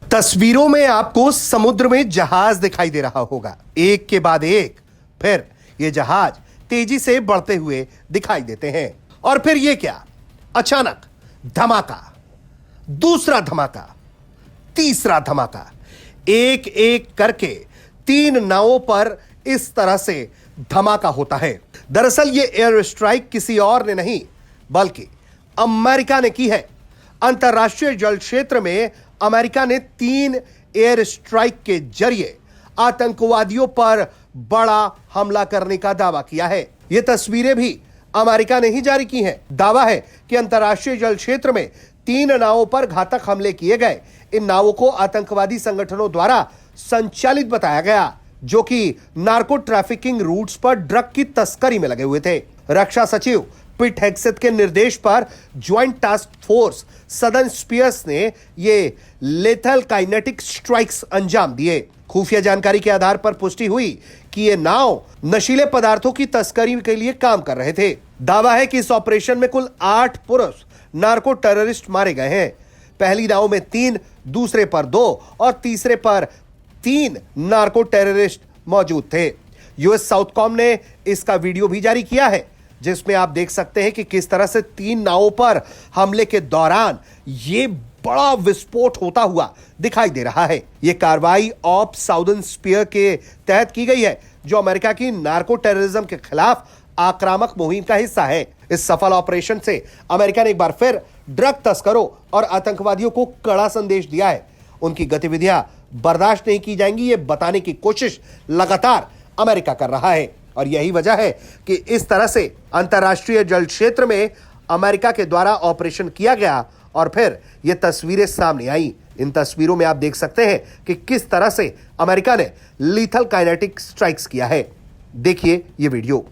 तस्वीरों में आपको समुद्र में जहाज दिखाई दे रहा होगा, एक के बाद एक। फिर ये जहाज तेजी से बढ़ते हुए दिखाई देते हैं और फिर ये क्या, अचानक धमाका, दूसरा धमाका, तीसरा धमाका, एक एक करके 3 नावों पर इस तरह से धमाका होता है। दरअसल ये एयर स्ट्राइक किसी और ने नहीं बल्कि अमेरिका ने की है। अंतरराष्ट्रीय जल क्षेत्र में अमेरिका ने 3 एयर स्ट्राइक के जरिए आतंकवादियों पर बड़ा हमला करने का दावा किया है। ये तस्वीरें भी अमेरिका ने ही जारी की हैं। दावा है कि अंतरराष्ट्रीय जल क्षेत्र में 3 नावों पर घातक हमले किए गए। इन नावों को आतंकवादी संगठनों द्वारा संचालित बताया गया, जो कि नार्को ट्रैफिकिंग रूट्स पर ड्रग की तस्करी में लगे हुए थे। रक्षा सचिव पिट हेग्सेथ के निर्देश पर joint task force southern spears ने ये लेथल काइनेटिक स्ट्राइक्स अंजाम दिए। खुफिया जानकारी के आधार पर पुष्टि हुई कि ये नाव नशीले पदार्थों की तस्करी के लिए काम कर रहे थे। दावा है कि इस ऑपरेशन में कुल 8 पुरुष नार्को टेररिस्ट मारे गए हैं। पहली नाव में 3, दूसरे पर 2 और तीसरे पर 3 नार्को टेररिस्ट मौजूद थे। यूएस साउथकॉम ने इसका वीडियो भी जारी किया है, जिसमें आप देख सकते हैं कि किस तरह से 3 नावों पर हमले के दौरान ये बड़ा विस्फोट होता हुआ दिखाई दे रहा है। यह कार्रवाई ऑपरेशन साउदर्न स्पियर के तहत की गई है, जो अमेरिका की नार्को टेररिज्म के खिलाफ आक्रामक मुहिम का हिस्सा है। इस सफल ऑपरेशन से अमेरिका ने एक बार फिर ड्रग तस्करों और आतंकवादियों को कड़ा संदेश दिया है। उनकी गतिविधियां बर्दाश्त नहीं की जाएंगी, ये बताने की कोशिश लगातार अमेरिका कर रहा है। और यही वजह है कि इस तरह से अंतरराष्ट्रीय जल क्षेत्र में अमेरिका के द्वारा ऑपरेशन किया गया और फिर ये तस्वीरें सामने आई। इन तस्वीरों में आप देख सकते हैं कि किस तरह से अमेरिका ने लीथल काइनेटिक स्ट्राइक्स किया है। देखिए ये वीडियो।